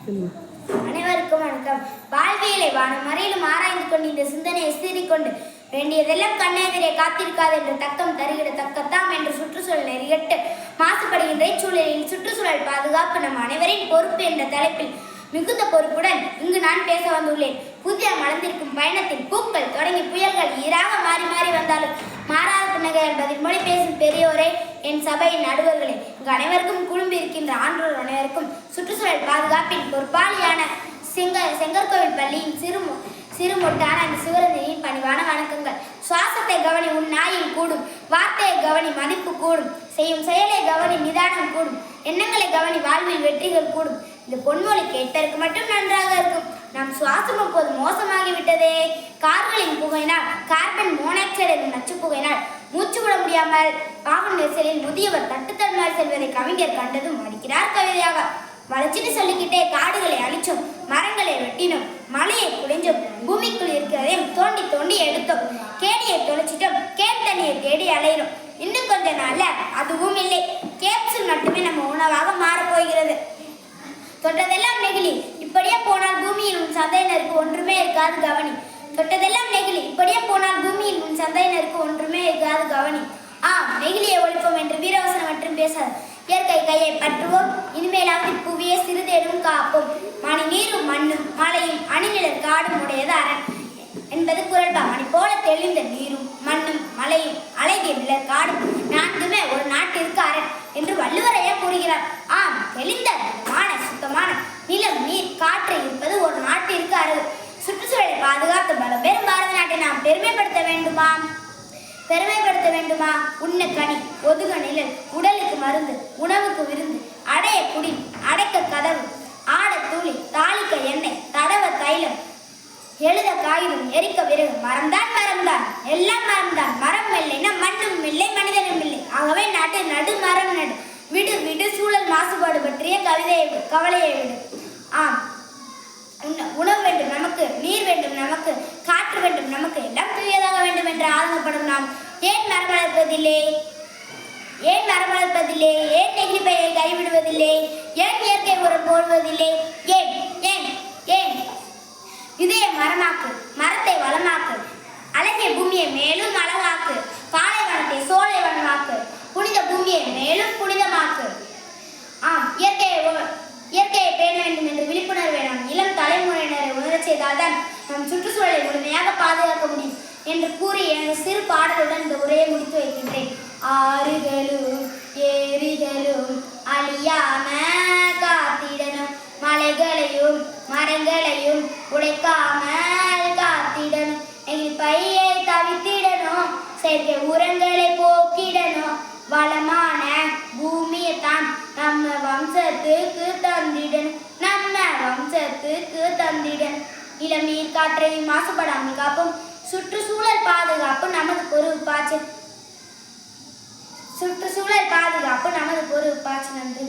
அனைவருக்கும் வணக்கம். வாழ்வியலை வானம் மறையிலும் ஆராய்ந்து கொண்டு இந்த சிந்தனையை சீறிக்கொண்டு வேண்டியதெல்லாம் கண்ணெதிரே காத்திருக்காது என்ற தக்கம் தருகிற தக்கத்தாம் என்று சுற்றுச்சூழல் நெறிகட்டு மாசுபடுகின்ற சூழலில் சுற்றுச்சூழல் பாதுகாப்பு நம் அனைவரின் பொறுப்பு என்ற தலைப்பில் மிகுந்த பொறுப்புடன் இங்கு நான் பேச வந்துள்ளேன். புதிய மலர்ந்திருக்கும் பயணத்தில் பூக்கள் தொடங்கி புயல்கள் ஈராக மாறி மாறி வந்தாலும் மாறாத புன்னகையால் பதில் மொழி பேசும் பெரியோரே, என் சபையின் நடுவர்களே, இங்கு அனைவருக்கும் குழும்பி இருக்கின்ற ஆன்றோர் அனைவருக்கும் சுற்றுச்சூழல் பாதுகாப்பின் பொறுப்பாளியான செங்கற்கோவில் பள்ளியின் சிறுமொட்டான அந்த சிவரஞ்சனியின் பணிவான வணக்கங்கள். சுவாசத்தை கவனி உன் நாயில் கூடும், வார்த்தையை கவனி மதிப்பு கூடும், செய்யும் செயலை கவனி நிதானம் கூடும், எண்ணங்களை கவனி வாழ்வில் வெற்றிகள் கூடும். இந்த பொன்மொழி கேட்பதற்கு மட்டும் நன்றாக இருக்கும். நம் சுவாசம் அப்போது மோசமாகிவிட்டதே. கார்களின் புகையினால், கார்பன் மோனாக்சைடு எனும் நச்சு புகையினால் மூச்சு விட முடியாமல் வாகன நெரிசலில் முதியவர் தட்டுத்தடுமாறி செல்வதை கவிஞர் கண்டதும் மடிக்கிறார் கவிதையாக. வளர்ச்சின்னு சொல்லிக்கிட்டே காடுகளை அழிச்சோம், மரங்களை வெட்டினோம், மலையை குடைஞ்சோம், பூமிக்குள் இருக்கிறதையும் தோண்டி தோண்டி எடுத்தோம், கேணியை தொலைச்சிட்டோம், கேப் தண்ணியை தேடி அலையிறோம். இன்னும் கொஞ்ச நாள்ல அதுவும் இல்லை, கேப்சூல் மட்டுமே நம்ம உணவாக மாறப்போகிறது. தொட்டதெல்லாம் நெகிழி, இப்படியே போனால் பூமியில் உன் சந்தையினருக்கு ஒன்றுமே இருக்காது கவனி. தொட்டதெல்லாம் நெகிழி, இப்படியே போனால் பூமியில் உன் சந்தையினருக்கு ஒன்றுமே இருக்காது கவனி. நெகிழியை ஒழிப்போம் என்று வீரவசனம் மற்றும் பேசாது. இயற்கை கையை பற்றுவோம், இனிமேலாவது புவியை சிறிதேனும் காப்போம். மணி நீரும் மண்ணும் மலையும் அணிநிழல் காடும் உடையது அரண் என்பது குரல்பா. மணி போல தெளிந்த நீரும் மண்ணும் மலையும் அழகிய நிழல் காடும் நான்குமே ஒரு நாட்டிற்கு அரண் என்று வள்ளுவரையா கூறுகிறார். தெளிந்த சுத்தமான நிலம் நீர் காற்று இருப்பது ஒரு நாட்டிற்கு அழகு. சுற்றுச்சூழலை பாதுகாத்து பலம் பெரும் பாரத நாட்டை நாம் பெருமைப்படுத்த வேண்டுமா? உண்ண கனி, ஒதுக நிழல், உடலுக்கு மருந்து, உணவுக்கு விருந்து, அடைய குடி, அடைக்க கதவு, ஆட தூளி, தாளிக்க எண்ணெய், தடவ தைலம், எழுத காகிதம், எரிக்க விறகு, மரம்தான் எல்லாம் மரம்தான். மரம் இல்லைன்னா மண்ணும் இல்லை, மனிதனும் இல்லை. ஆகவே நாட்டு நடு மரம் நடு, விடு விடு சூழல் மாசுபாடு பற்றிய கவலையை விடு. உணவு வேண்டும் நமக்கு, நீர் வேண்டும் நமக்கு, காற்று வேண்டும் நமக்கு, எல்லாம் தூயதாக வேண்டும் என்று ஆதங்கப்படும் நாம் ஏன் மரம் வளர்ப்பதில்லை? ஏன் நெகிழிப்பையை கைவிடுவதில்லை? ஏன் இயற்கை உரம் போடுவதில்லை? ஏன் ஏன் ஏன் இதய மரமாக்கு, மரத்தை வளமாக்கு, அழகிய பூமியை மேலும் அழகாக்கு, பாலைவனத்தை சோலைவனமாக்கு, புனித பூமியை மேலும் புனிதமாக்கு. இயற்கையை பேண வேண்டும் என்று விழிப்புணர்வை நாம் இளம் தலைமுறையினரை உணரச் செய்தால்தான் நம் சுற்றுச்சூழலை முழுமையாக பாதுகாக்க முடியும் என்று கூறி எனது சிறு பாடலுடன் இந்த உரையை முடித்து வைக்கின்றேன். ஆறுகளும் ஏரிகளும் அழியாம காத்திடணும், மலைகளையும் மரங்களையும் உடைக்காமல் காத்திடணும், பையை தவித்திடணும், செயற்கை உரங்களை போக்கிடணும், வளமான பூமியை தான் நம்ம வம்சத்துக்கு தந்திடணும். இளம் நீர் காற்றை மாசுபடாமல் காப்போம். சுற்றுச்சூழல் பாதுகாப்பு நமது பொறுப்பாச்சு. நன்றி.